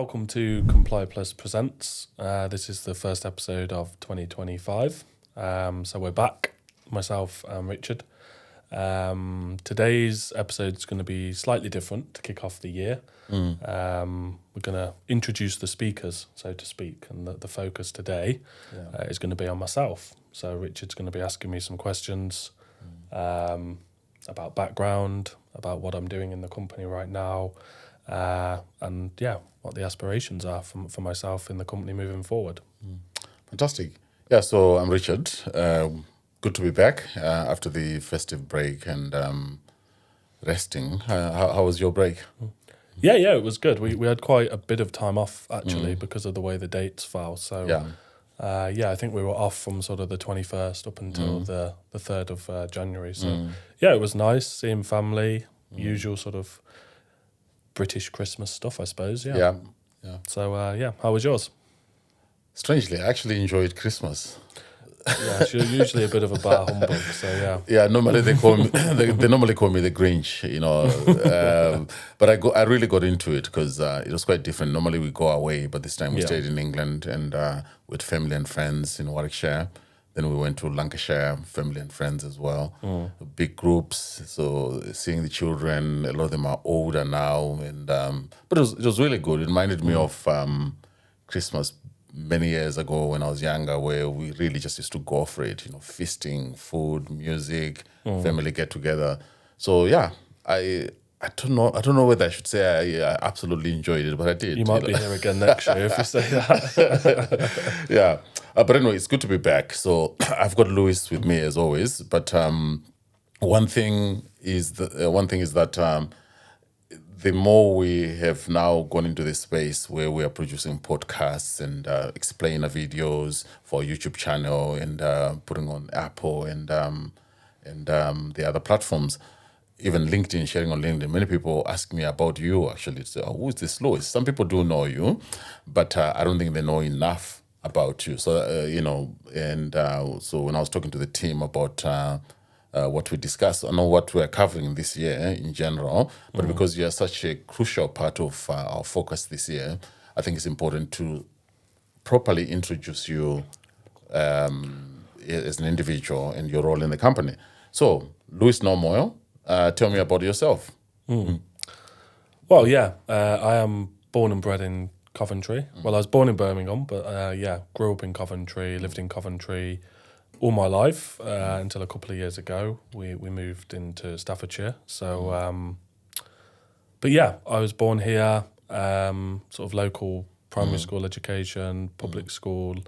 welcome to ComplyPlus Presents. This is the first episode of 2025. So we're back, myself and Richard. Today's episode is going to be slightly different to kick off the year. We're going to introduce the speakers, so to speak, and the focus today is going to be on myself. So Richard's going to be asking me some questions about background, about what I'm doing in the company right now, and what the aspirations are for myself in the company moving forward. Fantastic. Yeah, so I'm Richard. Good to be back after the festive break and resting. How was your break? Yeah, it was good. We had quite a bit of time off actually because of the way the dates fell. So I think we were off from sort of the 21st up until the 3rd of January. So it was nice seeing family, usual sort of British Christmas stuff, I suppose. Yeah. So how was yours? Strangely, I actually enjoyed Christmas. Yeah, you're usually a bit of a bar humbug, so yeah. Yeah, normally they call me. They normally call me the Grinch, you know. But I really got into it because it was quite different. Normally we go away, but this time we stayed in England and with family and friends in Warwickshire. Then we went to Lancashire, family and friends as well. Big groups. So seeing the children, a lot of them are older now, and but it was really good. It reminded me of Christmas many years ago when I was younger, where we really just used to go for it, you know, feasting, food, music, family get together. So I don't know whether I should say I absolutely enjoyed it, but I did. You might be here again next year if you say that. Yeah, but anyway, it's good to be back. So I've got Lewis with me as always, but one thing is that the more we have now gone into this space where we are producing podcasts and explainer videos for our YouTube channel and putting on Apple and the other platforms, even LinkedIn, sharing on LinkedIn. Many people ask me about you actually. Say, who is this Lewis? Some people do know you, but I don't think they know enough about you. So, so when I was talking to the team about what we discussed, I know what we're covering this year in general, but because you're such a crucial part of our focus this year, I think it's important to properly introduce you as an individual and your role in the company. So, Lewis Normoyle, tell me about yourself. Well, I am born and bred in Coventry. Well, I was born in Birmingham, but grew up in Coventry, lived in Coventry all my life until a couple of years ago. We moved into Staffordshire. So, I was born here, sort of local primary school education, public school,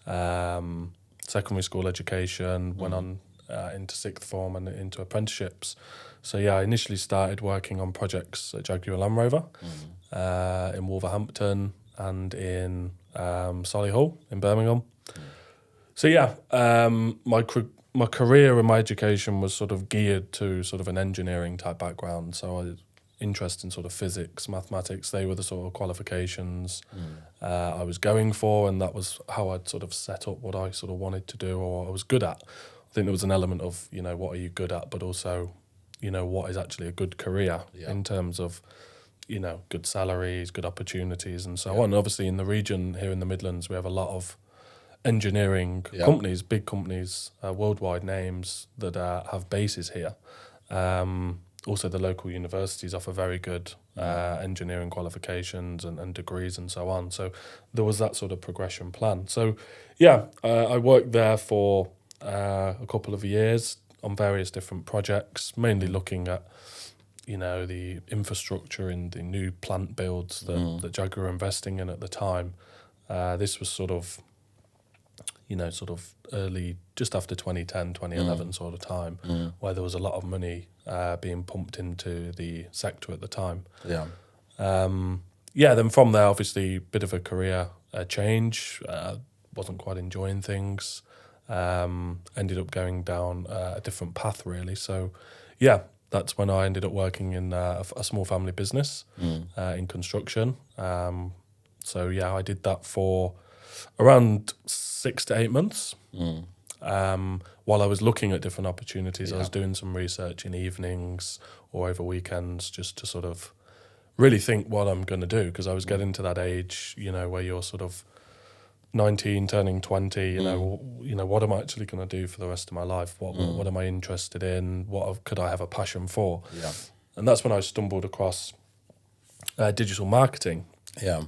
secondary school education, went on into sixth form and into apprenticeships. So, I initially started working on projects at Jaguar Land Rover in Wolverhampton and in Solihull in Birmingham. So my career and my education was sort of geared to sort of an engineering type background. So I was interested in sort of physics, mathematics. They were the sort of qualifications I was going for, and that was how I'd sort of set up what I sort of wanted to do or I was good at. I think there was an element of, you know, what are you good at, but also, you know, what is actually a good career in terms of, you know, good salaries, good opportunities and so on. Obviously in the region here in the Midlands, we have a lot of engineering companies, big companies, worldwide names that have bases here. Also, the local universities offer very good engineering qualifications and degrees and so on. So there was that sort of progression plan. So, I worked there for a couple of years on various different projects, mainly looking at, you know, the infrastructure in the new plant builds that Jaguar were investing in at the time. This was sort of early, just after 2010, 2011 sort of time, where there was a lot of money being pumped into the sector at the time. Then from there, obviously, a bit of a career change. Wasn't quite enjoying things. Ended up going down a different path, really. So, that's when I ended up working in a small family business in construction. I did that for around 6 to 8 months. While I was looking at different opportunities, I was doing some research in evenings or over weekends just to sort of really think what I'm going to do, because I was getting to that age, where you're sort of 19 turning 20, what am I actually going to do for the rest of my life? What am I interested in? Could I have a passion for? Yeah. And that's when I stumbled across digital marketing. Yeah.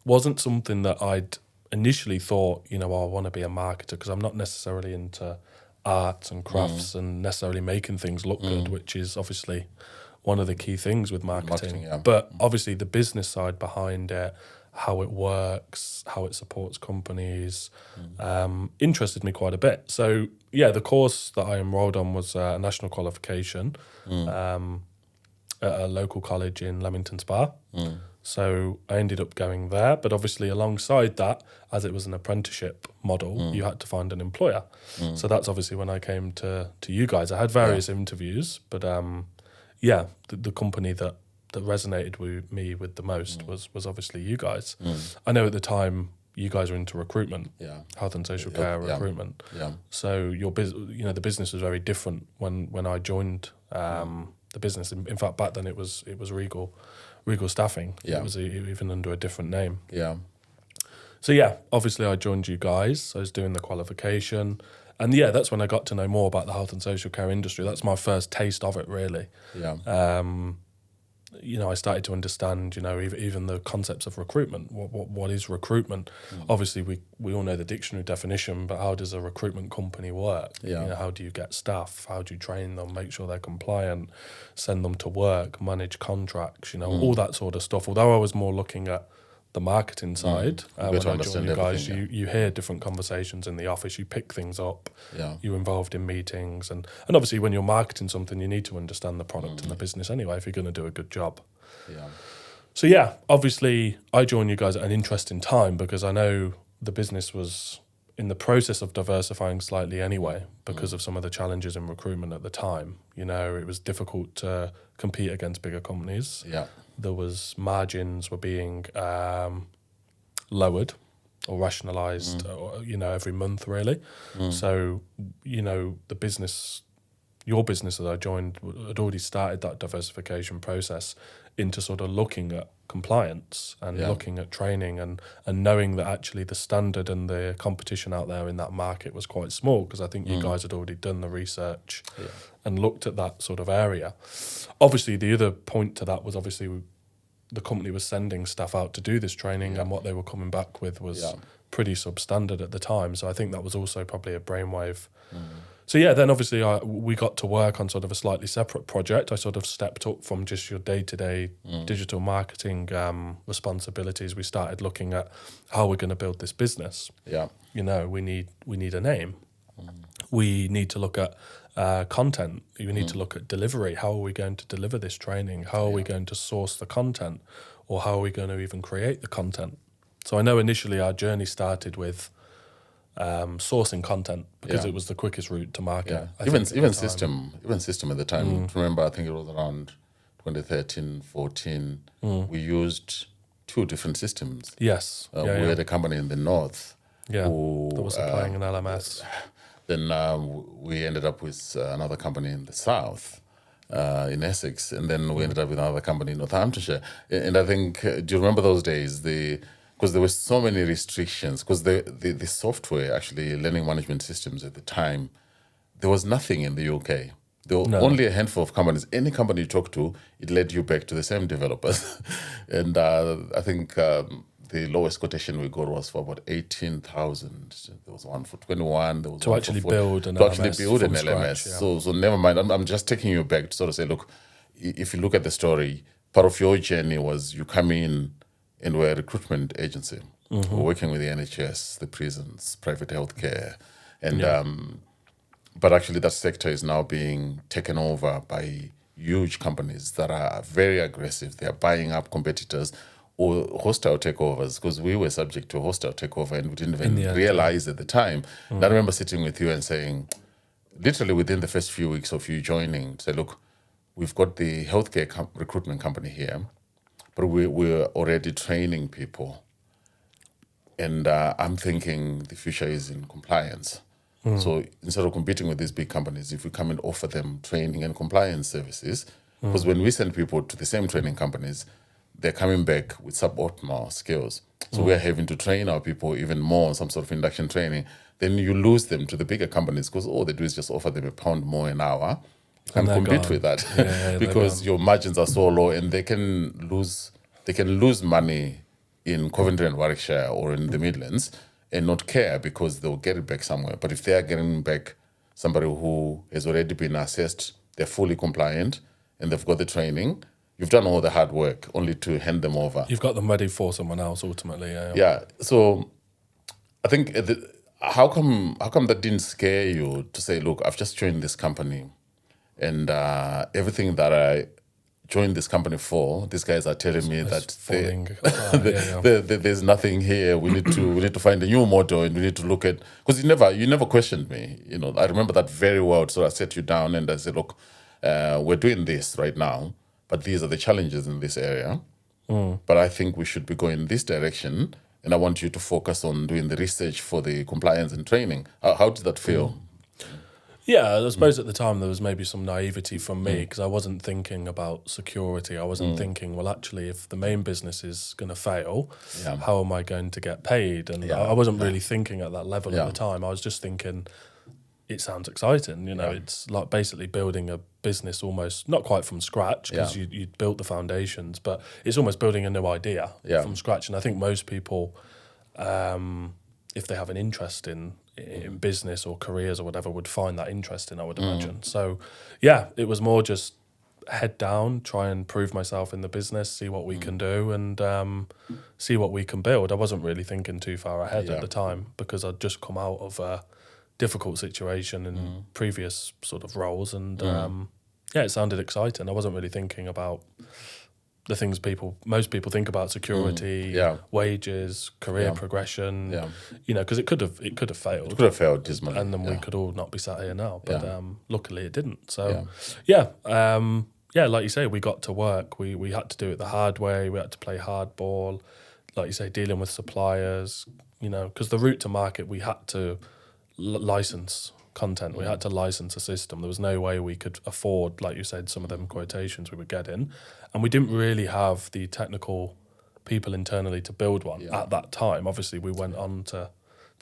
Wasn't something that I'd initially thought, I want to be a marketer, because I'm not necessarily into arts and crafts and necessarily making things look good, which is obviously one of the key things with marketing. Yeah. But obviously the business side behind it, how it works, how it supports companies, interested me quite a bit. So yeah, the course that I enrolled on was a national qualification at a local college in Leamington Spa. So I ended up going there, but obviously alongside that, as it was an apprenticeship model, you had to find an employer. So that's obviously when I came to you guys. I had various interviews, but the company that resonated with me the most was obviously you guys. I know at the time you guys were into recruitment, health and social care recruitment. Yeah. So the business was very different when I joined the business. In fact, back then it was Regal Staffing. Yeah. It was even under a different name. Yeah. So yeah, obviously I joined you guys. I was doing the qualification. And yeah, that's when I got to know more about the health and social care industry. That's my first taste of it, really. Yeah. I started to understand, even the concepts of recruitment. What is recruitment? Obviously, we all know the dictionary definition, but how does a recruitment company work? Yeah. How do you get staff? How do you train them, make sure they're compliant, send them to work, manage contracts, all that sort of stuff. Although I was more looking at the marketing side, when I joined you guys, you hear different conversations in the office, you pick things up, you're involved in meetings, and obviously when you're marketing something, you need to understand the product and the business anyway if you're going to do a good job. Yeah. So yeah, obviously I joined you guys at an interesting time, because I know the business was in the process of diversifying slightly anyway, because of some of the challenges in recruitment at the time. It was difficult to compete against bigger companies. Yeah. There was margins were being lowered or rationalised, every month really. So, the business, your business that I joined had already started that diversification process into sort of looking at compliance and looking at training and knowing that actually the standard and the competition out there in that market was quite small, because I think you guys had already done the research and looked at that sort of area. Obviously, the other point to that was obviously the company was sending staff out to do this training, and what they were coming back with was pretty substandard at the time. So I think that was also probably a brainwave. So yeah, then obviously we got to work on sort of a slightly separate project. I sort of stepped up from just your day-to-day digital marketing responsibilities. We started looking at how we're going to build this business. Yeah. We need a name. We need to look at content. We need to look at delivery. How are we going to deliver this training? How are we going to source the content? Or how are we going to even create the content? So I know initially our journey started with sourcing content, because it was the quickest route to market. Even system at the time. Remember, I think it was around 2013, 14. We used 2 different systems. Yes. We had a company in the north. Yeah. Who, that was supplying an LMS. Then we ended up with another company in the south, in Essex, and then we ended up with another company in Northamptonshire. And I think, do you remember those days? Because there were so many restrictions, because the software, actually, learning management systems at the time, there was nothing in the UK. There were only a handful of companies. Any company you talk to, it led you back to the same developers. And I think the lowest quotation we got was for about 18,000. There was one for 21. There was to one actually for build an to LMS actually build an from LMS. scratch, So never mind. I'm just taking you back to sort of say, look, if you look at the story, part of your journey was you come in and we're a recruitment agency. We're working with the NHS, the prisons, private healthcare, and but actually that sector is now being taken over by huge companies that are very aggressive. They are buying up competitors or hostile takeovers, because we were subject to a hostile takeover and we didn't even realize at the time. And I remember sitting with you and saying, literally within the first few weeks of you joining, say, look, we've got the healthcare recruitment company here, but we're already training people. And I'm thinking the future is in compliance. So instead of competing with these big companies, if we come and offer them training and compliance services, Because when we send people to the same training companies, they're coming back with suboptimal skills. So we're having to train our people even more on some sort of induction training. Then you lose them to the bigger companies because all they do is just offer them £1 more an hour. You can't they're compete gone. with that Yeah, because your margins are so low, and they can lose money in Coventry and Warwickshire or in the Midlands and not care because they'll get it back somewhere. But if they are getting back somebody who has already been assessed, they're fully compliant, and they've got the training, you've done all the hard work only to hand them over. You've got them ready for someone else ultimately. Yeah. So I think how come that didn't scare you to say, look, I've just joined this company, and everything that I joined this company for, these guys are telling me that falling. there's nothing here. We need to find a new model, and we need to look at, because you never questioned me. I remember that very well. So I sat you down and I said, look, we're doing this right now, but these are the challenges in this area. But I think we should be going in this direction, and I want you to focus on doing the research for the compliance and training. How did that feel? Yeah, I suppose at the time there was maybe some naivety from me because I wasn't thinking about security. I wasn't thinking, well, actually, if the main business is going to fail, how am I going to get paid? And I wasn't really thinking at that level at the time. I was just thinking, it sounds exciting. It's like basically building a business almost, not quite from scratch because you built the foundations, but it's almost building a new idea from scratch. And I think most people, if they have an interest in business or careers or whatever, would find that interesting, I would imagine. So yeah, it was more just head down, try and prove myself in the business, see what we can do, and see what we can build. I wasn't really thinking too far ahead at the time because I'd just come out of a difficult situation in previous sort of roles, and it sounded exciting. I wasn't really thinking about the things most people think about: security, wages, career progression. Because it could have failed. It could have failed dismally, and then we could all not be sat here now. But luckily, it didn't. So like you say, we got to work. We had to do it the hard way. We had to play hardball, like you say, dealing with suppliers. Because the route to market, we had to license content. We had to license a system. There was no way we could afford, like you said, some of them quotations we were getting. And we didn't really have the technical people internally to build one at that time. Obviously, we went on to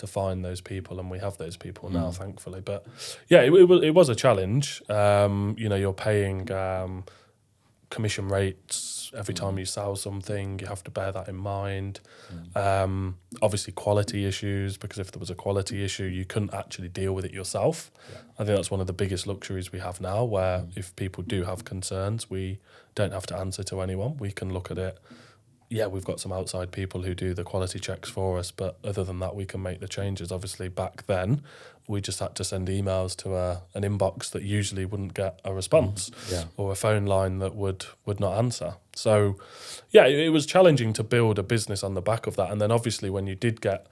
find those people, and we have those people now, thankfully. But yeah, it was a challenge. You're paying commission rates every time you sell something. You have to bear that in mind. Obviously quality issues, because if there was a quality issue, you couldn't actually deal with it yourself. I think that's one of the biggest luxuries we have now, where if people do have concerns, we don't have to answer to anyone. We can look at it. Yeah, we've got some outside people who do the quality checks for us, but other than that, we can make the changes. Obviously, back then, we just had to send emails to an inbox that usually wouldn't get a response, or a phone line that would not answer. So, yeah, it was challenging to build a business on the back of that. And then obviously when you did get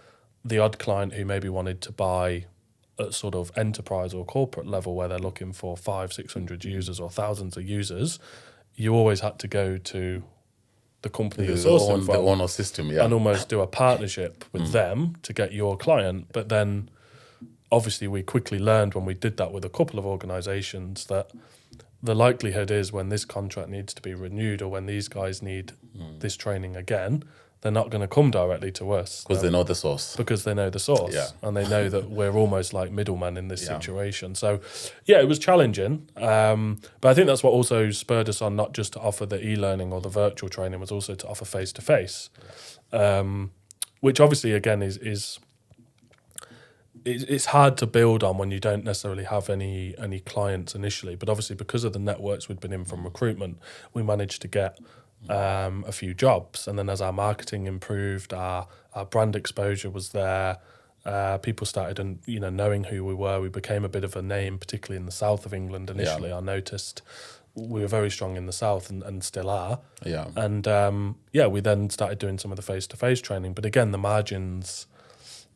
the odd client who maybe wanted to buy at sort of enterprise or corporate level, where they're looking for 500-600 users or thousands of users, you always had to go to the company you're sourcing from, the owner system, and almost do a partnership with them to get your client. But then obviously we quickly learned when we did that with a couple of organisations that the likelihood is when this contract needs to be renewed, or when these guys need this training again, they're not going to come directly to us. Because they know the source. Because they know the source. And they know that we're almost like middlemen in this situation. So, yeah, it was challenging. But I think that's what also spurred us on, not just to offer the e-learning or the virtual training, was also to offer face-to-face, which obviously, again, is it's hard to build on when you don't necessarily have any clients initially. But obviously, because of the networks we'd been in from recruitment, we managed to get a few jobs. And then as our marketing improved, our brand exposure was there. People started knowing who we were. We became a bit of a name, particularly in the south of England initially. I noticed we were very strong in the south and still are. And we then started doing some of the face-to-face training. But again, the margins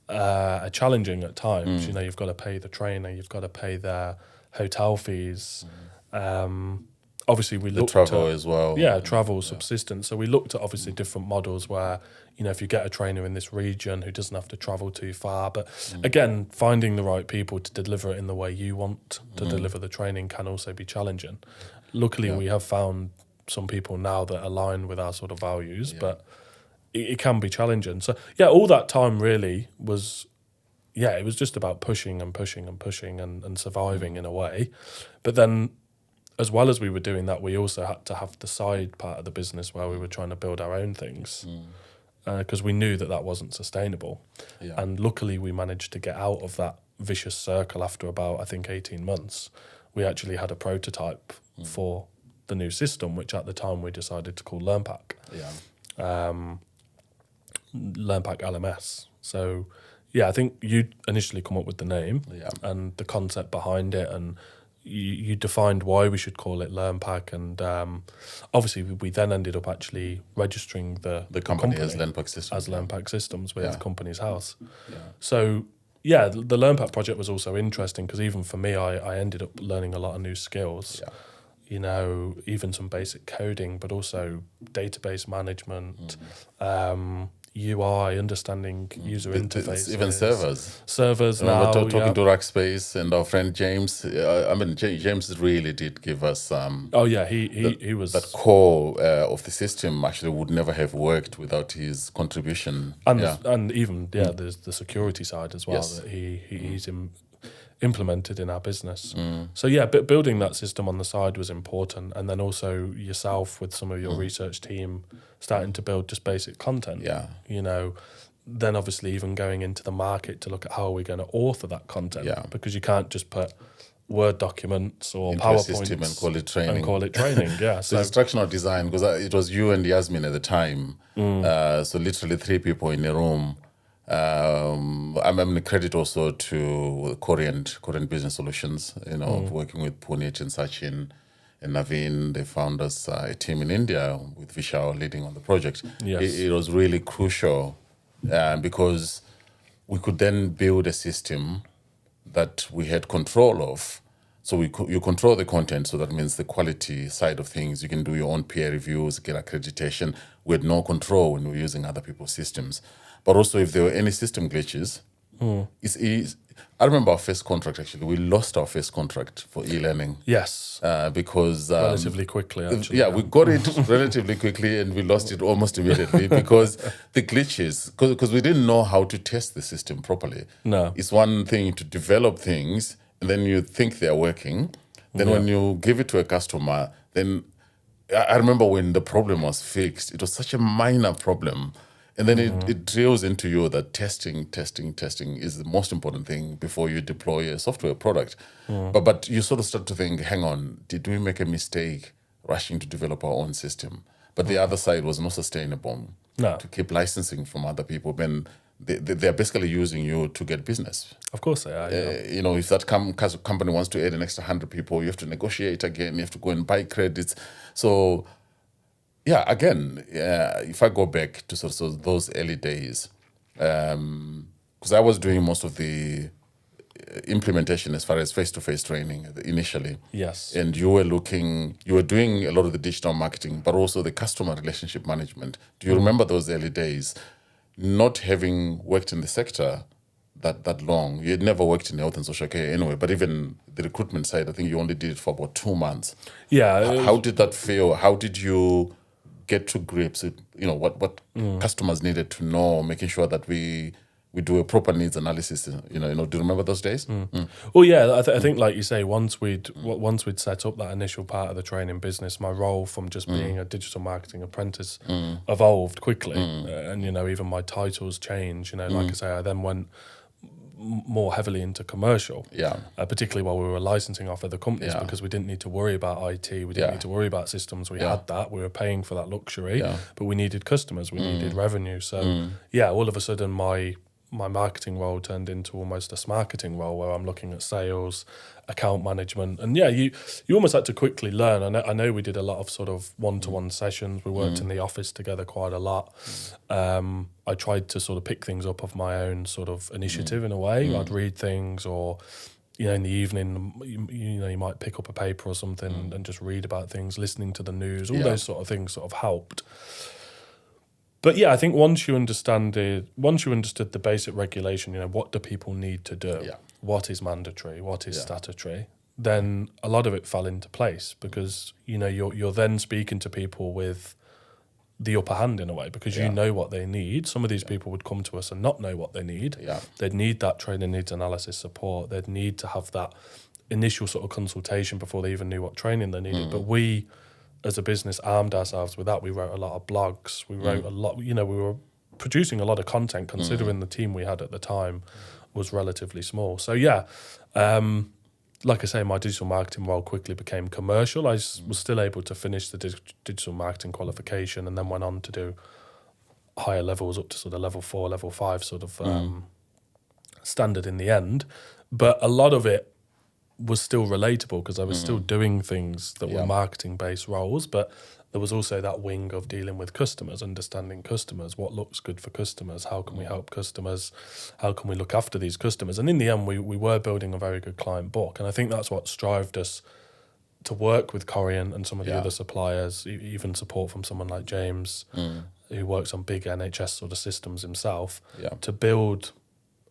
are challenging at times. You've got to pay the trainer, you've got to pay their hotel fees. obviously we The looked travel at, as well. travel, subsistence. So we looked at obviously different models where, if you get a trainer in this region who doesn't have to travel too far, but again, finding the right people to deliver it in the way you want to deliver the training can also be challenging. Luckily, we have found some people now that align with our sort of values, but it can be challenging. So all that time really was, it was just about pushing and pushing and pushing and surviving in a way. But then, as well as we were doing that, we also had to have the side part of the business where we were trying to build our own things, because we knew that wasn't sustainable. And luckily we managed to get out of that vicious circle after about, I think, 18 months. We actually had a prototype for the new system, which at the time we decided to call LearnPack. LearnPack LMS. So I think you initially come up with the name and the concept behind it, and you defined why we should call it LearnPack, and obviously we then ended up actually registering the company as LearnPack Systems. As LearnPack Systems with Company's House. So the LearnPack project was also interesting because even for me, I ended up learning a lot of new skills. Even some basic coding, but also database management, UI, understanding user interfaces. Even servers. Servers now. We're talking to Rackspace and our friend James. James really did give us... he was... That core of the system actually would never have worked without his contribution. And even, there's the security side as well that he's implemented in our business. So building that system on the side was important, and then also yourself with some of your research team starting to build just basic content. Then obviously even going into the market to look at how are we going to author that content, because you can't just put Word documents or into PowerPoints a system and call it training. So instructional design, because it was you and Yasmin at the time, so literally 3 people in a room. I'm credit also to Korean Business Solutions, working with Puneet and Sachin and Naveen. They found us a team in India with Vishal leading on the project. It was really crucial because we could then build a system that we had control of. So you control the content, so that means the quality side of things. You can do your own peer reviews, get accreditation. We had no control when we were using other people's systems. But also, if there were any system glitches, I remember our first contract, actually. We lost our first contract for e-learning. Yes. Because... relatively quickly, actually. We got it relatively quickly, and we lost it almost immediately because the glitches, because we didn't know how to test the system properly. No. It's one thing to develop things, and then you think they're working. Then when you give it to a customer, then... I remember when the problem was fixed, it was such a minor problem. And then it drills into you that testing is the most important thing before you deploy a software product. But you sort of start to think, hang on, did we make a mistake rushing to develop our own system? But the other side was not sustainable. No. To keep licensing from other people, then they're basically using you to get business. Of course they are. If that company wants to add an extra 100 people, you have to negotiate again. You have to go and buy credits. So... if I go back to sort of those early days, because I was doing most of the implementation as far as face-to-face training initially. Yes. And you were doing a lot of the digital marketing, but also the customer relationship management. Do you remember those early days? Not having worked in the sector that long, you had never worked in health and social care anyway, but even the recruitment side, I think you only did it for about 2 months. Yeah. How did that feel? How did you get to grips with what customers needed to know, making sure that we do a proper needs analysis? Do you remember those days? Well, I think like you say, once we'd set up that initial part of the training business, my role from just being a digital marketing apprentice evolved quickly, and even my titles changed. Like I say, I then went more heavily into commercial, particularly while we were licensing off other companies, because we didn't need to worry about IT, we didn't need to worry about systems. We had that, we were paying for that luxury, but we needed customers, we needed revenue. So all of a sudden my marketing role turned into almost a marketing role where I'm looking at sales, account management, and you almost had to quickly learn. I know we did a lot of sort of one-to-one sessions. We worked in the office together quite a lot. I tried to sort of pick things up of my own sort of initiative in a way. I'd read things or in the evening, you might pick up a paper or something and just read about things, listening to the news, all those sort of things sort of helped. But yeah, I think once you understood the basic regulation, what do people need to do? Yeah. What is mandatory? What is statutory? Then a lot of it fell into place because, you're then speaking to people with the upper hand in a way because you know what they need. Some of these people would come to us and not know what they need. Yeah. They'd need that training needs analysis support. They'd need to have that initial sort of consultation before they even knew what training they needed. But we, as a business, armed ourselves with that. We wrote a lot of blogs. We wrote a lot, we were producing a lot of content considering the team we had at the time was relatively small. So like I say, my digital marketing role quickly became commercial. I was still able to finish the digital marketing qualification and then went on to do higher levels up to sort of level 4, level 5 sort of standard in the end. But a lot of it was still relatable because I was still doing things that were marketing-based roles, but there was also that wing of dealing with customers, understanding customers, what looks good for customers, how can we help customers, how can we look after these customers. And in the end, we were building a very good client book. And I think that's what strived us to work with Corian and some of the other suppliers, even support from someone like James, who works on big NHS sort of systems himself, to build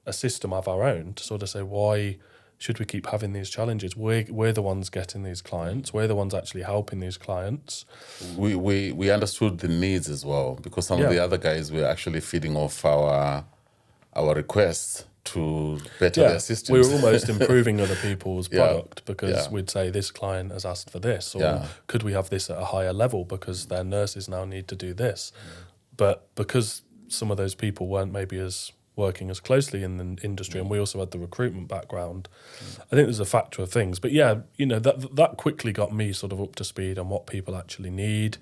a system of our own, to sort of say, why should we keep having these challenges? We're the ones getting these clients. We're the ones actually helping these clients. We understood the needs as well because some of the other guys were actually feeding off our requests to better their systems. We were almost improving other people's product because we'd say this client has asked for this, or could we have this at a higher level because their nurses now need to do this. But because some of those people weren't maybe working as closely in the industry, and we also had the recruitment background, I think there's a factor of things. But that quickly got me sort of up to speed on what people actually need.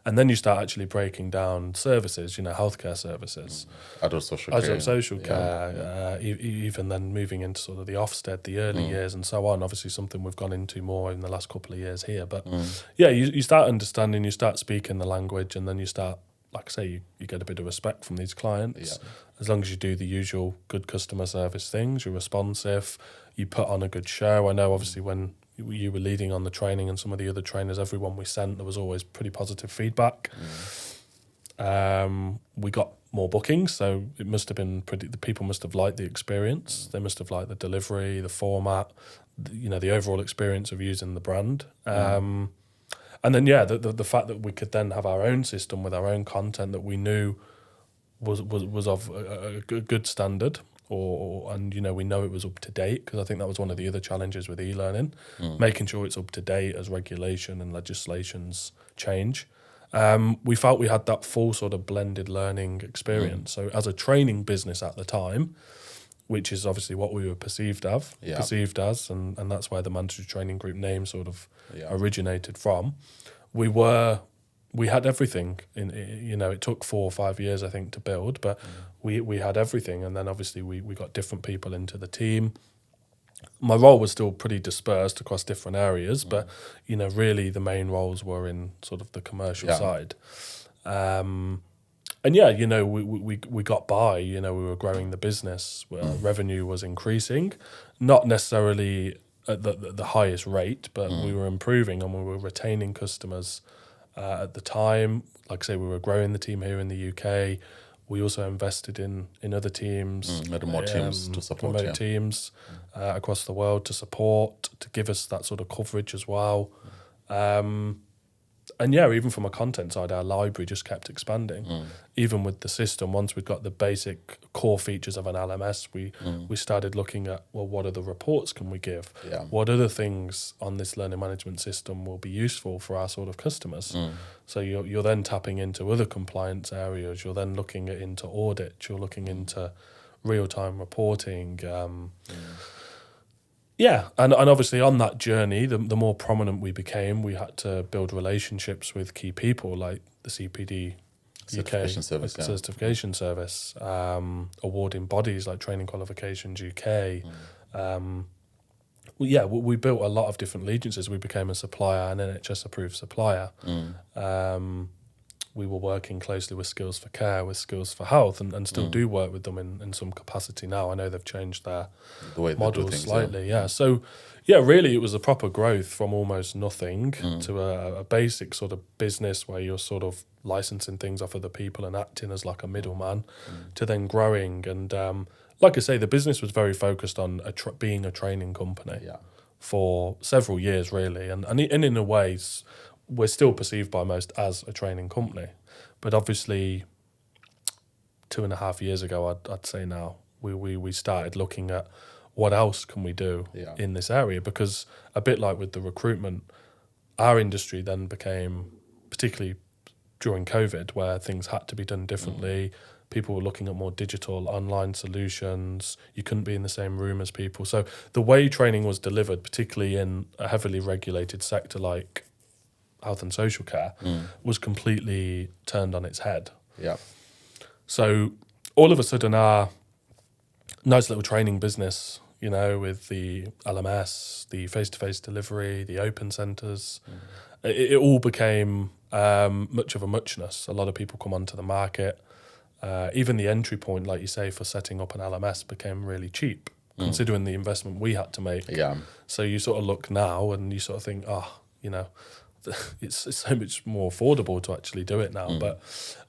And then you start actually breaking down services, healthcare services. Adult social care, even then moving into sort of the Ofsted, the early years and so on. Obviously something we've gone into more in the last couple of years here. But you start understanding, you start speaking the language, and then you start, like I say, you get a bit of respect from these clients. As long as you do the usual good customer service things, you're responsive, you put on a good show. I know obviously when you were leading on the training and some of the other trainers, everyone we sent, there was always pretty positive feedback. We got more bookings, so it must have been the people must have liked the experience. They must have liked the delivery, the format, the overall experience of using the brand. And then, the fact that we could then have our own system with our own content that we knew was of a good standard, and we know it was up to date, because I think that was one of the other challenges with e-learning, making sure it's up to date as regulation and legislations change. We felt we had that full sort of blended learning experience. So as a training business at the time, which is obviously what we were perceived as, and that's where the Mandatory Training Group name sort of originated from. We had everything. It took 4 or 5 years, I think, to build, but we had everything. And then obviously we got different people into the team. My role was still pretty dispersed across different areas, but really the main roles were in sort of the commercial side. And we got by. We were growing the business. Revenue was increasing, not necessarily at the highest rate, but we were improving and we were retaining customers. At the time, like I say, we were growing the team here in the UK. We also invested in other teams, more teams to support, teams across the world to support, to give us that sort of coverage as well. Even from a content side, our library just kept expanding. Even with the system, once we got the basic core features of an LMS, we started looking at, well, what other reports can we give? What other things on this learning management system will be useful for our sort of customers? So you're then tapping into other compliance areas. You're then looking into audit. You're looking into real-time reporting. And obviously on that journey, the more prominent we became, we had to build relationships with key people like the CPD Certification Service, awarding bodies like Training Qualifications UK. We built a lot of different allegiances. We became a supplier, an NHS-approved supplier. we were working closely with Skills for Care, with Skills for Health, and still do work with them in some capacity now. I know they've changed their The way they do models things, slightly. Yeah. So, yeah, really, it was a proper growth from almost nothing to a basic sort of business where you're sort of licensing things off other people and acting as like a middleman, to then growing. And like I say, the business was very focused on being a training company Yeah. for several years, really. And in a way, we're still perceived by most as a training company. But obviously, 2.5 years ago, I'd say now, we started looking at what else can we do in this area, because a bit like with the recruitment, our industry then became, particularly during COVID, where things had to be done differently. People were looking at more digital online solutions. You couldn't be in the same room as people. So the way training was delivered, particularly in a heavily regulated sector like health and social care, was completely turned on its head. Yeah. So all of a sudden, our nice little training business, you know, with the LMS, the face-to-face delivery, the open centres, it all became much of a muchness. A lot of people come onto the market. Even the entry point, like you say, for setting up an LMS became really cheap, considering the investment we had to make. Yeah. So you sort of look now and you sort of think, you know, it's so much more affordable to actually do it now. But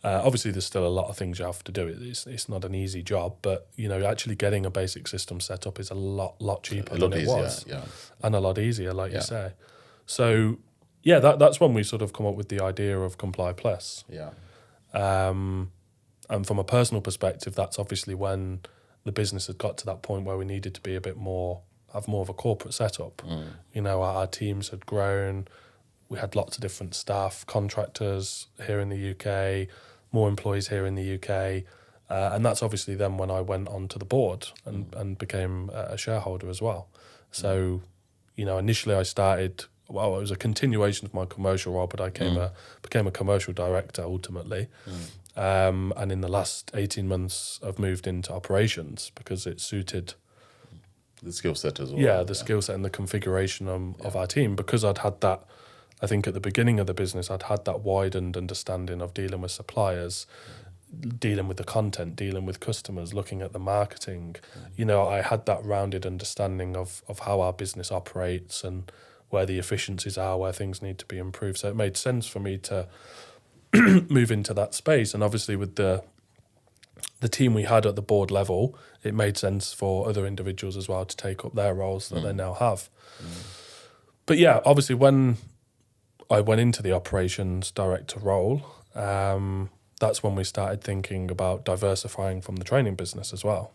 obviously there's still a lot of things you have to do. It's not an easy job, but, you know, actually getting a basic system set up is a lot cheaper than it was. Yeah. And a lot easier, like you say. So, yeah, that's when we sort of come up with the idea of ComplyPlus. Yeah. And from a personal perspective, that's obviously when the business had got to that point where we needed to be have more of a corporate setup. You know, our teams had grown. We had lots of different staff, contractors here in the UK, more employees here in the UK. And that's obviously then when I went onto the board and became a shareholder as well. So, you know, initially I started, it was a continuation of my commercial role, but I became a commercial director ultimately. And in the last 18 months, I've moved into operations because it suited the skill set as well. Yeah, the skill set and the configuration of our team, because I'd had that. I think at the beginning of the business, I'd had that widened understanding of dealing with suppliers, dealing with the content, dealing with customers, looking at the marketing. You know, I had that rounded understanding of how our business operates and where the efficiencies are, where things need to be improved. So it made sense for me to move into that space. And obviously with the team we had at the board level, it made sense for other individuals as well to take up their roles that they now have. But yeah, obviously when I went into the operations director role, that's when we started thinking about diversifying from the training business as well.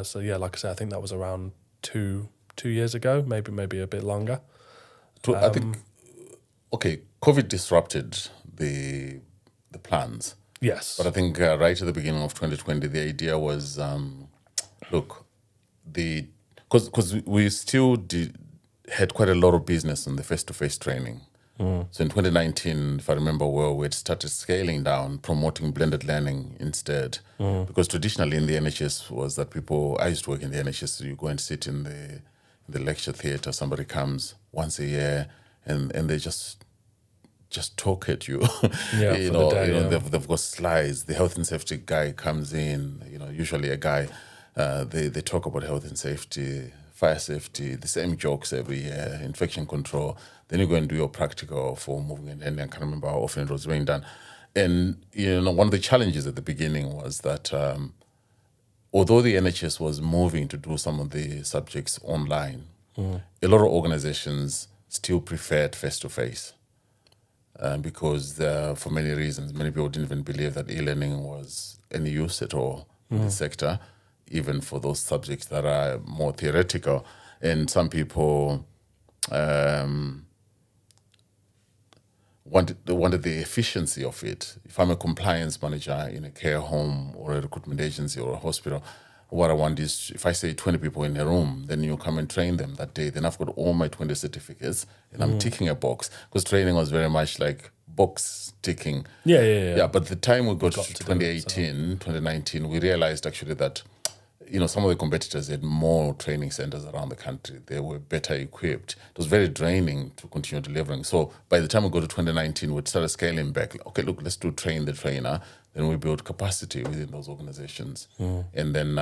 So yeah, like I said, I think that was around two years ago, maybe a bit longer. I think, COVID disrupted the plans. Yes. But I think right at the beginning of 2020, the idea was, because we still had quite a lot of business on the face-to-face training. So in 2019, if I remember well, we had started scaling down, promoting blended learning instead. Because traditionally in the NHS was that I used to work in the NHS, so you go and sit in the lecture theatre, somebody comes once a year and they just talk at you. They've got slides. The health and safety guy comes in, usually a guy, they talk about health and safety, fire safety, the same jokes every year, infection control. Then you go and do your practical for moving and I can't remember how often it was being done. And, one of the challenges at the beginning was that although the NHS was moving to do some of the subjects online, a lot of organizations still preferred face-to-face because for many reasons, many people didn't even believe that e-learning was any use at all in the sector, even for those subjects that are more theoretical. And some people wanted the efficiency of it. If I'm a compliance manager in a care home or a recruitment agency or a hospital, what I want is, if I say 20 people in a room, then you come and train them that day. Then I've got all my 20 certificates and I'm ticking a box, because training was very much like box ticking. Yeah. But the time we got to 2018, 2019, we realized actually that some of the competitors had more training centers around the country. They were better equipped. It was very draining to continue delivering. So by the time we go to 2019, we started scaling back. Okay, look, let's do train the trainer. Then we build capacity within those organizations. And then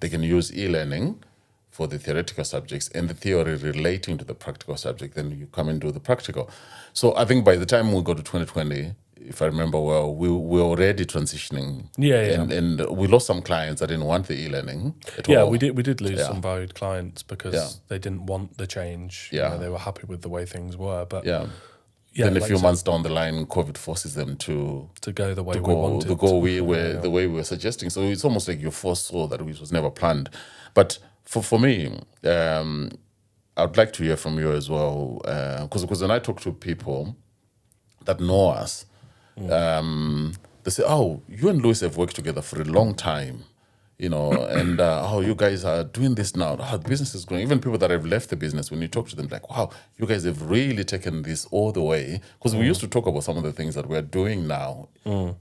they can use e-learning for the theoretical subjects and the theory relating to the practical subject. Then you come and do the practical. So I think by the time we go to 2020, if I remember well, we were already transitioning. And we lost some clients that didn't want the e-learning at all. Yeah, we did lose some valued clients because they didn't want the change. Yeah. They were happy with the way things were. But then a few months down the line, COVID forces them to go the way we wanted. The way we were suggesting. So it's almost like you foresaw that it was never planned. But for me, I'd like to hear from you as well. Because when I talk to people that know us, they say, oh, you and Louis have worked together for a long time, and you guys are doing this now. How the business is growing. Even people that have left the business, when you talk to them, like, wow, you guys have really taken this all the way. Because we used to talk about some of the things that we're doing now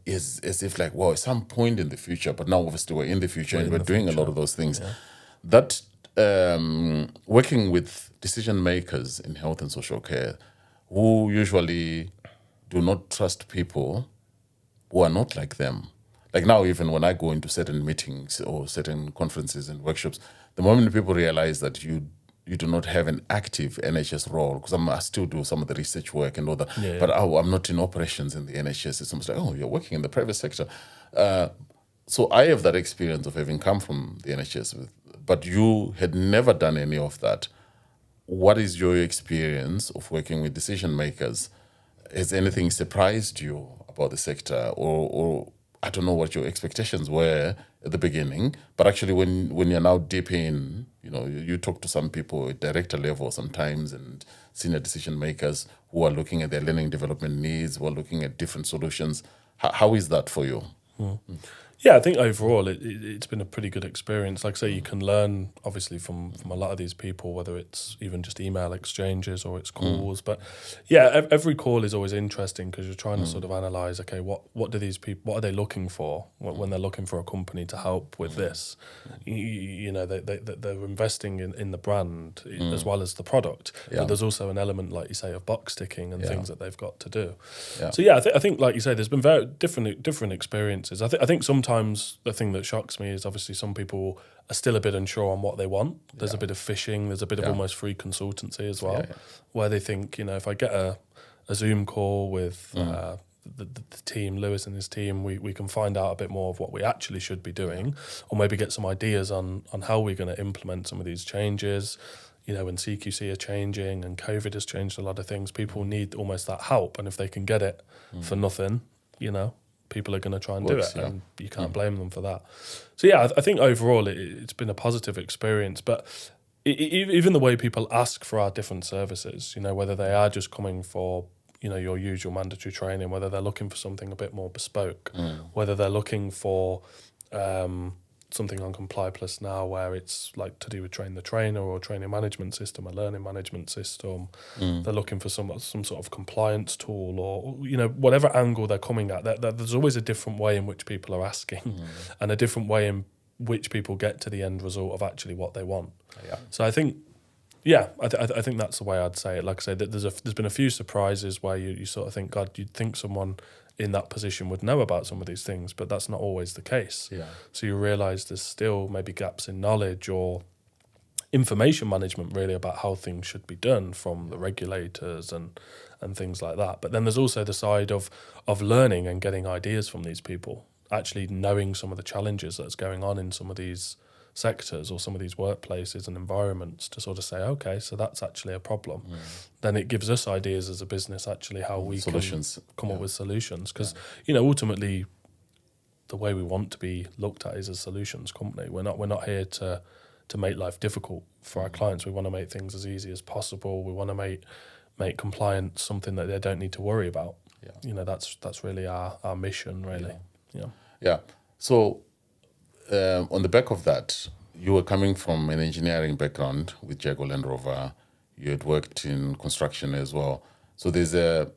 as if like, wow, at some point in the future, but now obviously we're in the future and we're doing a lot of those things. Yeah. That working with decision makers in health and social care who usually do not trust people who are not like them. Like now, even when I go into certain meetings or certain conferences and workshops, the moment people realize that you do not have an active NHS role, because I still do some of the research work and all that, but I'm not in operations in the NHS. It's almost like, oh, you're working in the private sector. So I have that experience of having come from the NHS, but you had never done any of that. What is your experience of working with decision makers? Has anything surprised you about the sector, or I don't know what your expectations were at the beginning, but actually when you're now deep in, you talk to some people at director level sometimes and senior decision makers who are looking at their learning development needs, who are looking at different solutions. How is that for you? Yeah, I think overall it's been a pretty good experience. Like I say, you can learn obviously from a lot of these people, whether it's even just email exchanges or it's calls. But yeah, every call is always interesting because you're trying to sort of analyze, okay, what do these people, what are they looking for when they're looking for a company to help with this? They're investing in the brand as well as the product. Yeah. But there's also an element, like you say, of box ticking and things that they've got to do. Yeah. So yeah, I think like you say, there's been very different experiences. I think sometimes the thing that shocks me is obviously some people are still a bit unsure on what they want. There's a bit of fishing. There's a bit of almost free consultancy as well, where they think, if I get a Zoom call with the team, Lewis and his team, we can find out a bit more of what we actually should be doing, or maybe get some ideas on how we're going to implement some of these changes. When CQC are changing and COVID has changed a lot of things, people need almost that help. And if they can get it for nothing, people are going to try and do it, and you can't blame them for that. So yeah, I think overall it's been a positive experience. But even the way people ask for our different services, whether they are just coming for your usual mandatory training, whether they're looking for something a bit more bespoke, whether they're looking for something on ComplyPlus now where it's like to do with train the trainer or training management system, a learning management system. They're looking for some sort of compliance tool or whatever angle they're coming at. There's always a different way in which people are asking and a different way in which people get to the end result of actually what they want. Yeah. So I think, I think that's the way I'd say it. Like I say, that there's been a few surprises where you sort of think, God, you'd think someone in that position would know about some of these things, but that's not always the case. Yeah. So you realise there's still maybe gaps in knowledge or information management really about how things should be done from the regulators and things like that. But then there's also the side of learning and getting ideas from these people, actually knowing some of the challenges that's going on in some of these sectors or some of these workplaces and environments to sort of say, okay, so that's actually a problem. Then it gives us ideas as a business actually how we can come up with solutions. Because, ultimately the way we want to be looked at is a solutions company. We're not here to make life difficult for our clients. We want to make things as easy as possible. We want to make compliance something that they don't need to worry about. Yeah. That's really our mission, really. Yeah. So on the back of that, you were coming from an engineering background with Jaguar Land Rover. You had worked in construction as well. So there's a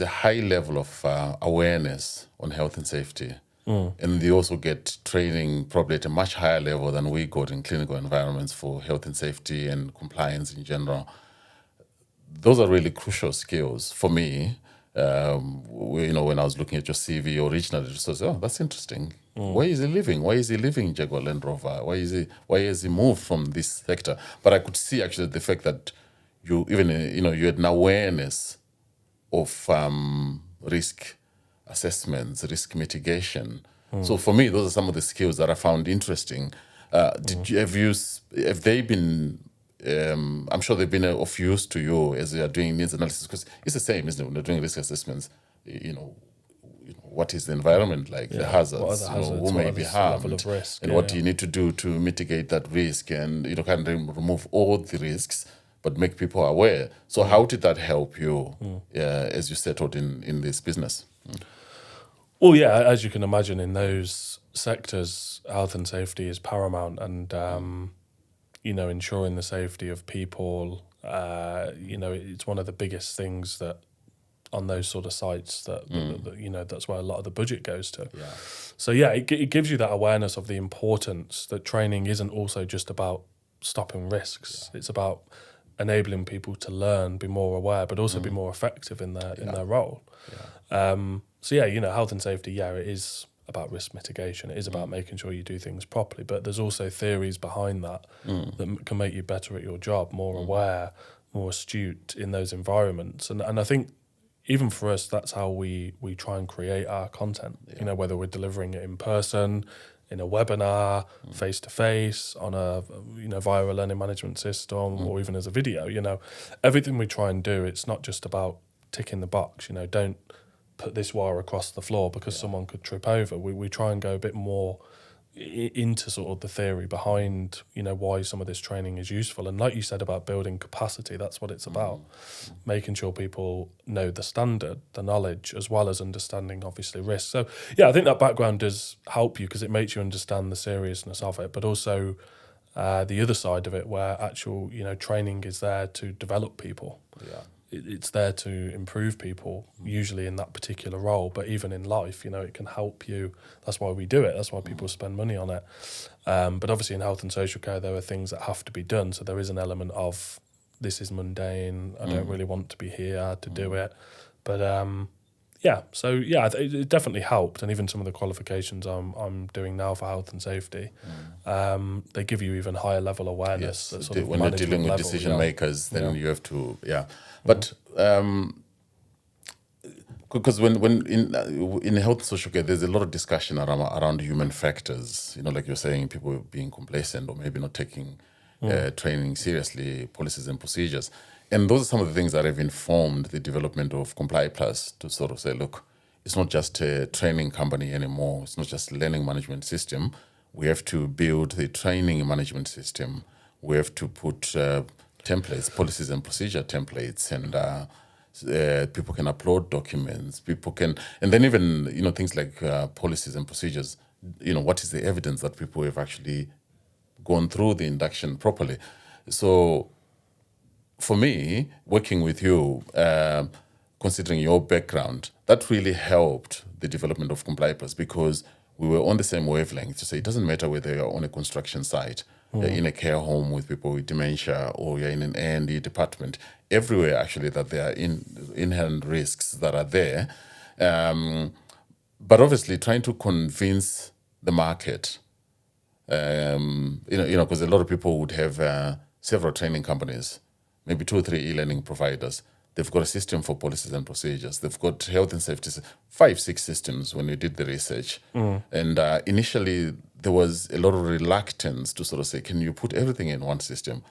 high level of awareness on health and safety And they also get training probably at a much higher level than we got in clinical environments for health and safety and compliance in general. Those are really crucial skills for me. When I was looking at your CV originally, it was, oh, that's interesting. Where is he living? Why is he living in Jaguar Land Rover? Why has he moved from this sector? But I could see actually the fact that you had an awareness of risk assessments, risk mitigation. So for me, those are some of the skills that I found interesting. Have they been? I'm sure they've been of use to you as you are doing needs analysis, because it's the same, isn't it? When you're doing risk assessments, what is the environment like, the hazards, what are the hazards, who may be the level harmed, of risk, and what do you need to do to mitigate that risk, and kind of remove all the risks, but make people aware. So how did that help you as you settled in this business? Well, yeah, as you can imagine, in those sectors, health and safety is paramount, and ensuring the safety of people. It's one of the biggest things that on those sort of sites that that's where a lot of the budget goes to. Yeah. So yeah, it gives you that awareness of the importance that training isn't also just about stopping risks. Yeah. It's about enabling people to learn, be more aware, but also be more effective in their role. Yeah. Health and safety, it is about risk mitigation. It is about making sure you do things properly, but there's also theories behind that that can make you better at your job, more aware, more astute in those environments. And I think even for us, that's how we try and create our content, whether we're delivering it in person, in a webinar, face-to-face, on a via a learning management system, or even as a video. Everything we try and do, it's not just about ticking the box. Don't put this wire across the floor because someone could trip over. We try and go a bit more into sort of the theory behind why some of this training is useful. And like you said about building capacity, that's what it's about. Making sure people know the standard, the knowledge, as well as understanding obviously risk. So I think that background does help you because it makes you understand the seriousness of it, but also the other side of it where actual training is there to develop people. It's there to improve people, usually in that particular role, but even in life, it can help you. That's why we do it. That's why people spend money on it. But obviously in health and social care, there are things that have to be done. So there is an element of this is mundane. I don't really want to be here to do it. But it definitely helped. And even some of the qualifications I'm doing now for health and safety, they give you even higher level awareness. Yes, sort of when you're dealing with decision makers, then you have to, But because when in health and social care, there's a lot of discussion around human factors. Like you're saying, people being complacent or maybe not taking training seriously, policies and procedures. And those are some of the things that have informed the development of ComplyPlus to sort of say, look, it's not just a training company anymore. It's not just a learning management system. We have to build the training management system. We have to put templates, policies and procedure templates, and people can upload documents. People can, and then even things like policies and procedures. What is the evidence that people have actually gone through the induction properly? So, for me, working with you, considering your background, that really helped the development of ComplyPlus because we were on the same wavelength to say it doesn't matter whether you're on a construction site, you're in a care home with people with dementia, or you're in an A&E department. Everywhere, actually, that there are inherent risks that are there. But obviously, trying to convince the market, because a lot of people would have several training companies, maybe 2 or 3 e-learning providers. They've got a system for policies and procedures. They've got health and safety, 5, 6 systems when we did the research. And initially, there was a lot of reluctance to sort of say, can you put everything in one system?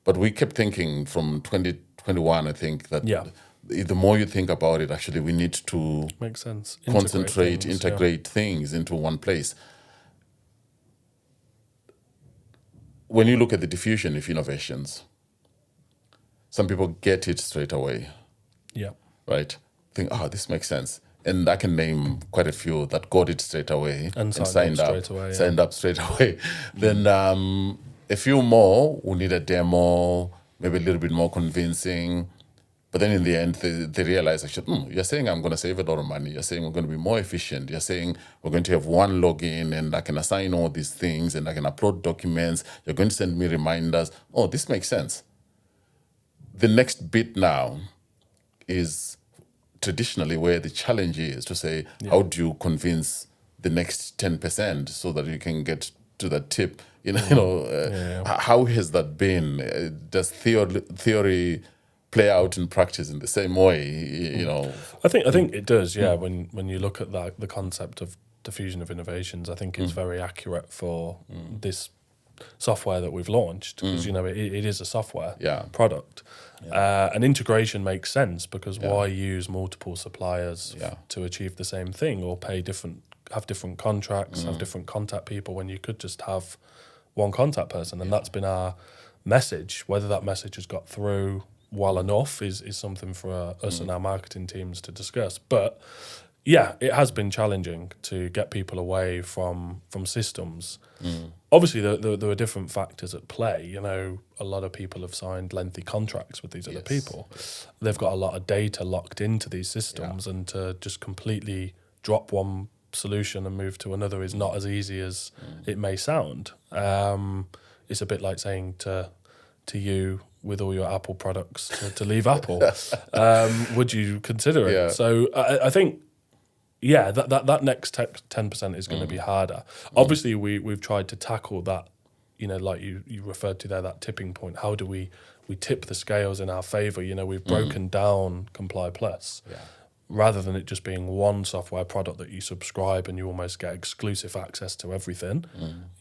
But we kept thinking from 2021, I think, that the more you think about it, actually, we need to makes sense. Integrate things into one place. When you look at the diffusion of innovations, some people get it straight away. Yeah. Right? Think, this makes sense. And I can name quite a few that got it straight away and signed up straight away. Then a few more who need a demo, maybe a little bit more convincing. But then in the end, they realize, actually, you're saying I'm going to save a lot of money. You're saying we're going to be more efficient. You're saying we're going to have one login and I can assign all these things and I can upload documents. You're going to send me reminders. Oh, this makes sense. The next bit now is traditionally where the challenge is to say, how do you convince the next 10% so that you can get to that tip? How has that been? Does theory play out in practice in the same way? I think it does. Yeah, when you look at the concept of diffusion of innovations, I think it's very accurate for this software that we've launched, because it is a software product. And integration makes sense, because why use multiple suppliers to achieve the same thing, or have different contracts, have different contact people, when you could just have one contact person? And that's been our message. Whether that message has got through well enough is something for us and our marketing teams to discuss. But yeah, it has been challenging to get people away from systems. Obviously, there are different factors at play. A lot of people have signed lengthy contracts with these other people. They've got a lot of data locked into these systems, and to just completely drop one solution and move to another is not as easy as it may sound. It's a bit like saying to you, with all your Apple products, to leave Apple. Would you consider it? So I think, that next 10% is going to be harder. Obviously, we've tried to tackle that, like you referred to there, that tipping point. How do we tip the scales in our favour? We've broken down ComplyPlus. Rather than it just being one software product that you subscribe and you almost get exclusive access to everything,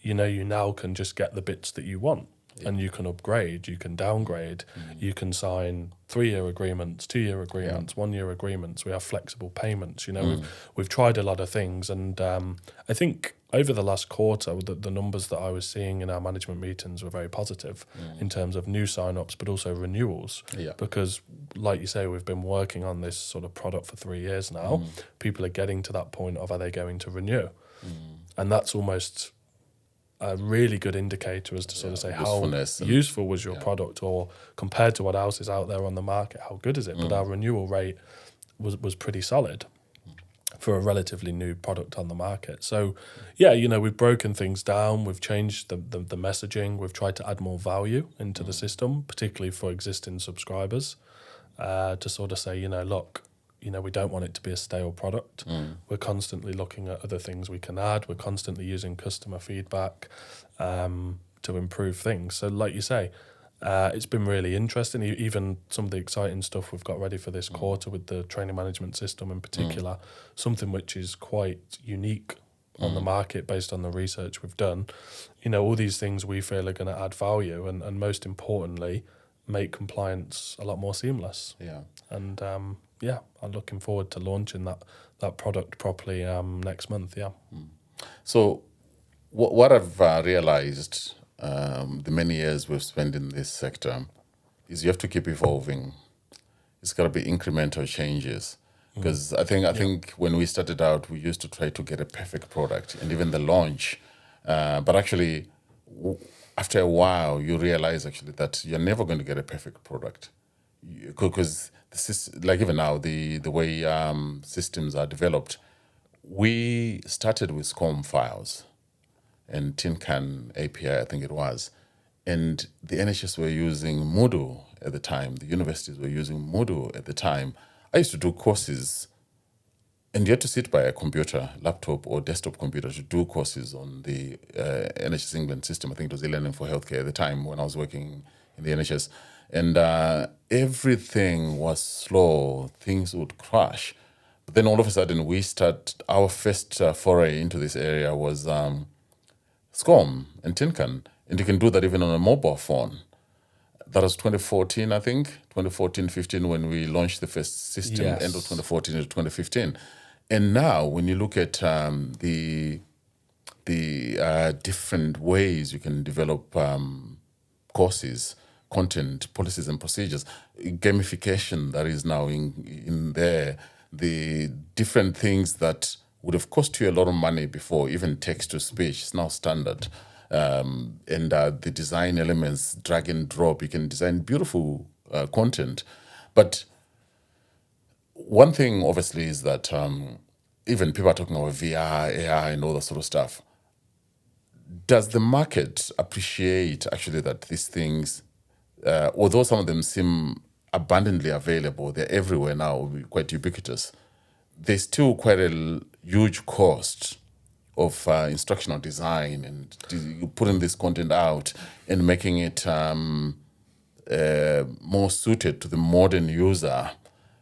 you now can just get the bits that you want. And you can upgrade, you can downgrade, you can sign 3-year agreements, 2-year agreements, 1-year agreements. We have flexible payments. We've tried a lot of things, and I think over the last quarter, the numbers that I was seeing in our management meetings were very positive in terms of new sign-ups, but also renewals. Because, like you say, we've been working on this sort of product for 3 years now. People are getting to that point of, are they going to renew? And that's almost a really good indicator as to sort of say how useful was your product, or compared to what else is out there on the market, how good is it? But our renewal rate was pretty solid for a relatively new product on the market. So we've broken things down, we've changed the messaging, we've tried to add more value into the system, particularly for existing subscribers, to sort of say, look, we don't want it to be a stale product. We're constantly looking at other things we can add. We're constantly using customer feedback to improve things. So like you say, it's been really interesting. Even some of the exciting stuff we've got ready for this quarter with the training management system in particular, something which is quite unique on the market based on the research we've done. All these things we feel are going to add value and most importantly, make compliance a lot more seamless. And I'm looking forward to launching that product properly next month. So what I've realized the many years we've spent in this sector is you have to keep evolving. It's got to be incremental changes. Because I think when we started out, we used to try to get a perfect product, and even the launch. But actually, after a while, you realize actually that you're never going to get a perfect product, because like even now, the way systems are developed, we started with SCORM files and tin can API, I think it was, and the NHS were using Moodle at the time. The universities were using Moodle at the time. I used to do courses, and you had to sit by a computer, laptop or desktop computer, to do courses on the NHS England system. I think it was e-learning for healthcare at the time when I was working in the NHS. And everything was slow. Things would crash. But then all of a sudden, our first foray into this area was SCORM and Tincan. And you can do that even on a mobile phone. That was 2014, I think, 2014, 15, when we launched the first system, end of 2014 to 2015. And now, when you look at the different ways you can develop courses, content, policies and procedures, gamification that is now in there, the different things that would have cost you a lot of money before, even text-to-speech, is now standard. And the design elements, drag and drop, you can design beautiful content. But one thing obviously is that even people are talking about VR, AI, and all that sort of stuff. Does the market appreciate actually that these things, although some of them seem abundantly available, they're everywhere now, quite ubiquitous, there's still quite a huge cost of instructional design and putting this content out and making it more suited to the modern user.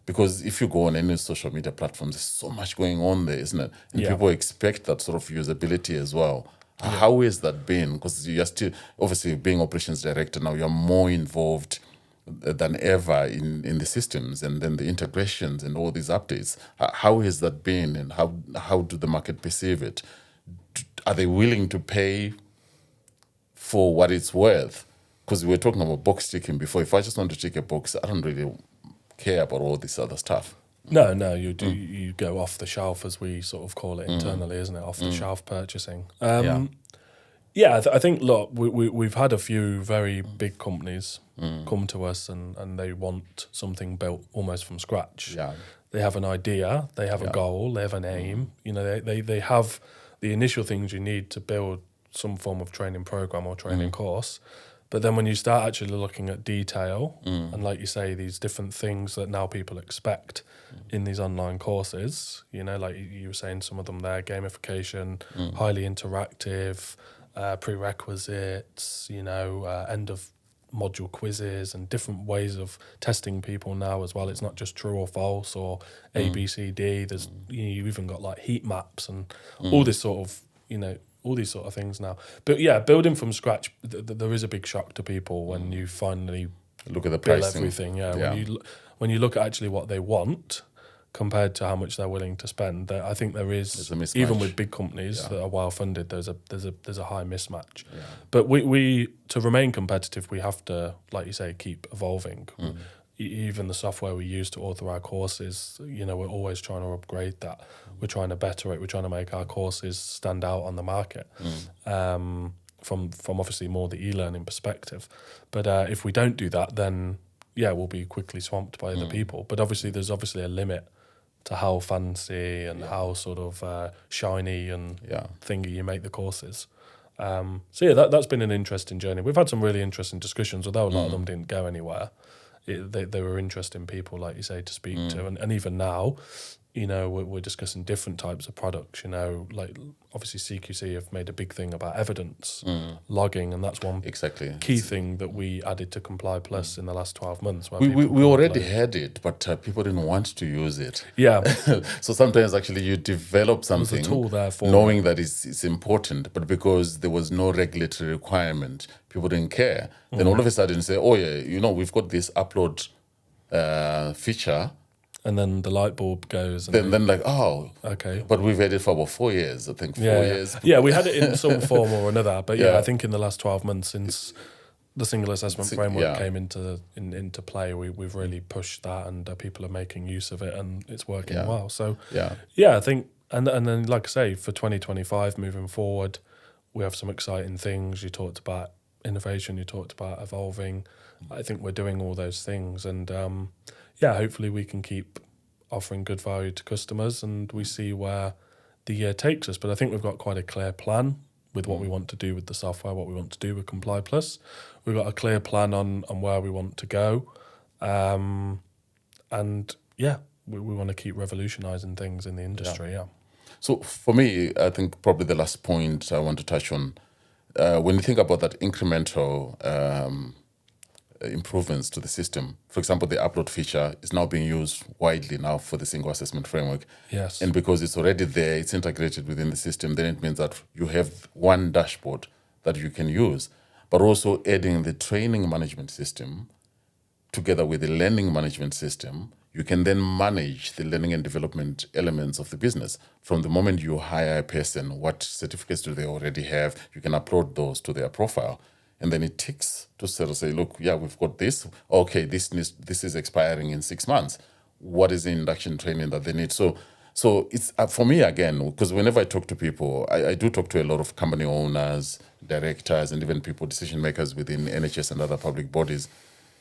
Because if you go on any social media platforms, there's so much going on there, isn't it? And people expect that sort of usability as well. How has that been? Because you're still, obviously, being operations director now, you're more involved than ever in the systems and then the integrations and all these updates. How has that been, and how do the market perceive it? Are they willing to pay for what it's worth? Because we were talking about box ticking before. If I just want to tick a box, I don't really care about all this other stuff. No, you do. You go off the shelf, as we sort of call it internally, isn't it? Off the shelf purchasing. I think, look, we've had a few very big companies come to us and they want something built almost from scratch. Yeah. They have an idea, they have a goal, they have an aim. You know, they have the initial things you need to build some form of training program or training course. But then when you start actually looking at detail and, like you say, these different things that now people expect in these online courses, you know, like you were saying, some of them there, gamification, highly interactive, prerequisites, you know, end of module quizzes and different ways of testing people now as well. It's not just true or false or A, B, C, D. There's you've even got like heat maps and all this sort of, you know, all these sort of things now. But yeah, building from scratch, there is a big shock to people when you finally look at the build pricing. everything. When you look at actually what they want compared to how much they're willing to spend, I think there is, a mismatch. even with big companies that are well funded, there's a high mismatch. Yeah. But we to remain competitive, we have to, like you say, keep evolving. Even the software we use to author our courses, you know, we're always trying to upgrade that. We're trying to better it. We're trying to make our courses stand out on the market. From obviously more the e-learning perspective. But if we don't do that, then we'll be quickly swamped by other people. But there's obviously a limit to how fancy and how sort of shiny and thingy you make the courses. That's been an interesting journey. We've had some really interesting discussions, although a lot of them didn't go anywhere. They were interesting people, like you say, to speak to. And even now, you know, we're discussing different types of products, you know, like obviously CQC have made a big thing about evidence logging, and that's one key thing that we added to ComplyPlus in the last 12 months. We already had it, but people didn't want to use it. Yeah. So sometimes actually you develop something There's a tool there for knowing that it's important, but because there was no regulatory requirement, people didn't care. Then all of a sudden you say, oh yeah, you know, we've got this upload feature. And then the light bulb goes. And then like, oh, okay. But we've had it for about 4 years, I think. 4 years. Yeah, we had it in some form or another. But I think in the last 12 months since the single assessment framework came into play, we've really pushed that, and people are making use of it, and it's working well. So I think, and then like I say, for 2025 moving forward, we have some exciting things. You talked about innovation, you talked about evolving. I think we're doing all those things, and hopefully we can keep offering good value to customers, and we see where the year takes us. But I think we've got quite a clear plan with what we want to do with the software, what we want to do with ComplyPlus. We've got a clear plan on where we want to go. We want to keep revolutionising things in the industry, So for me, I think probably the last point I want to touch on, when you think about that incremental improvements to the system. For example, the upload feature is now being used widely now for the single assessment framework. Yes. And because it's already there, it's integrated within the system, then it means that you have one dashboard that you can use, but also adding the training management system together with the learning management system, you can then manage the learning and development elements of the business. From the moment you hire a person, what certificates do they already have? You can upload those to their profile. And then it ticks to sort of say, look, we've got this. Okay, this is expiring in 6 months. What is the induction training that they need? So it's for me, again, because whenever I talk to people, I do talk to a lot of company owners, directors, and even people, decision makers within NHS and other public bodies.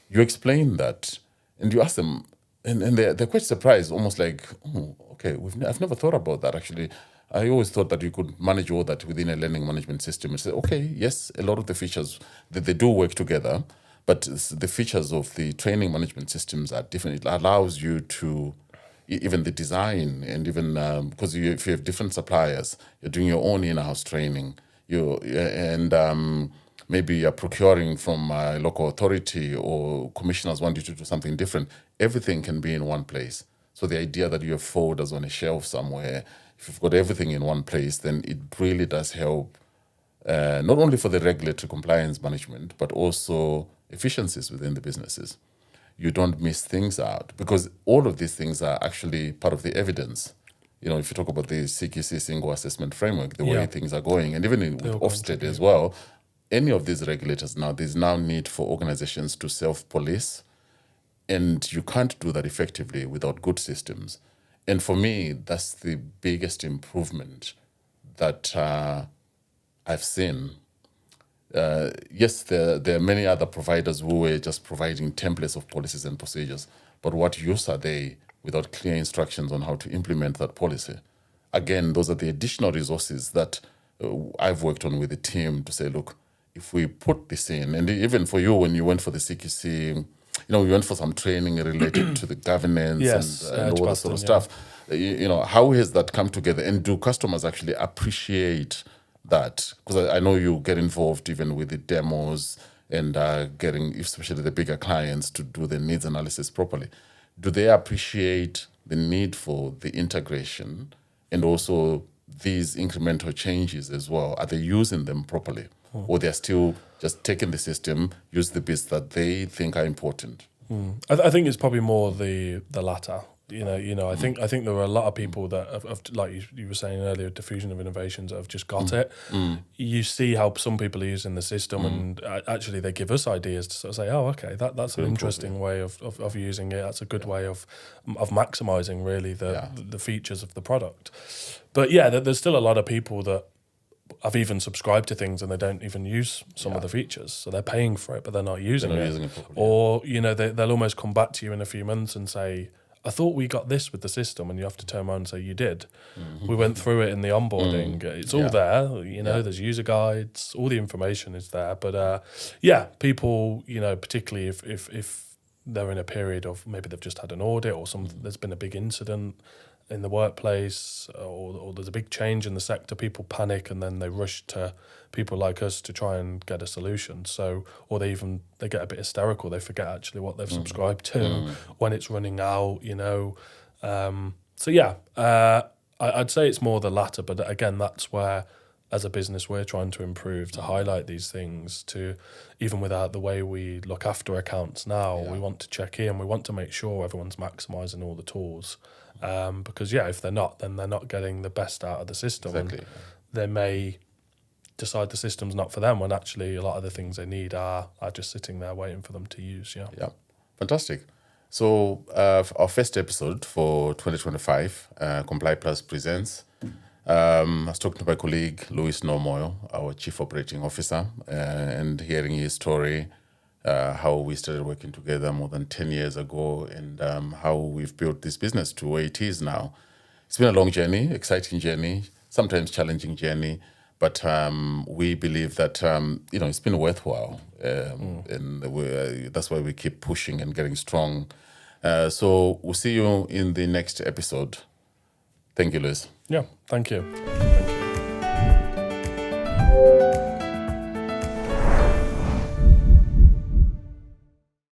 You explain that and you ask them, and they're quite surprised, almost like, oh, okay, I've never thought about that actually. I always thought that you could manage all that within a learning management system and say, okay, yes, a lot of the features that they do work together, but the features of the training management systems are different. It allows you to even the design and even because if you have different suppliers, you're doing your own in-house training. Maybe you're procuring from a local authority or commissioners want you to do something different. Everything can be in one place. So the idea that you have folders on a shelf somewhere, if you've got everything in one place, then it really does help not only for the regulatory compliance management, but also efficiencies within the businesses. You don't miss things out because all of these things are actually part of the evidence. If you talk about the CQC single assessment framework, the way things are going, and even with Ofsted as well, any of these regulators now, there's now need for organizations to self-police, and you can't do that effectively without good systems. And for me, that's the biggest improvement that I've seen. Yes, there are many other providers who were just providing templates of policies and procedures, but what use are they without clear instructions on how to implement that policy? Again, those are the additional resources that I've worked on with the team to say, look, if we put this in, and even for you, when you went for the CQC, we went for some training related to the governance and all that sort of stuff. How has that come together? And do customers actually appreciate that? Because I know you get involved even with the demos and getting, especially the bigger clients, to do the needs analysis properly. Do they appreciate the need for the integration and also these incremental changes as well? Are they using them properly? Or they're still just taking the system, use the bits that they think are important? I think it's probably more the latter. I think there are a lot of people that have like you were saying earlier, diffusion of innovations that have just got it. You see how some people are using the system, and actually they give us ideas to sort of say, oh, okay, that's an interesting way of using it. That's a good way of maximising really the features of the product. But there's still a lot of people that have even subscribed to things and they don't even use some of the features. So they're paying for it, but they're not using it. Properly. Or, they'll almost come back to you in a few months and say, I thought we got this with the system, and you have to turn around and say, you did. We went through it in the onboarding. It's all there. There's user guides. All the information is there. But, people, particularly if they're in a period of maybe they've just had an audit or there's been a big incident in the workplace or there's a big change in the sector, people panic and then they rush to people like us to try and get a solution. So, or they get a bit hysterical. They forget actually what they've subscribed to when it's running out, I'd say it's more the latter, but again, that's where as a business we're trying to improve, to highlight these things, to even without the way we look after accounts now, we want to check in, we want to make sure everyone's maximising all the tools. Because if they're not, then they're not getting the best out of the system. Exactly. And they may decide the system's not for them when actually a lot of the things they need are just sitting there waiting for them to use. Yeah. Fantastic. So our first episode for 2025, ComplyPlus presents. I was talking to my colleague Louis Normoyle, our Chief Operating Officer, and hearing his story, how we started working together more than 10 years ago, and how we've built this business to where it is now. It's been a long journey, exciting journey, sometimes challenging journey, but we believe that it's been worthwhile, and that's why we keep pushing and getting strong. So we'll see you in the next episode. Thank you, Liz. Yeah, thank you.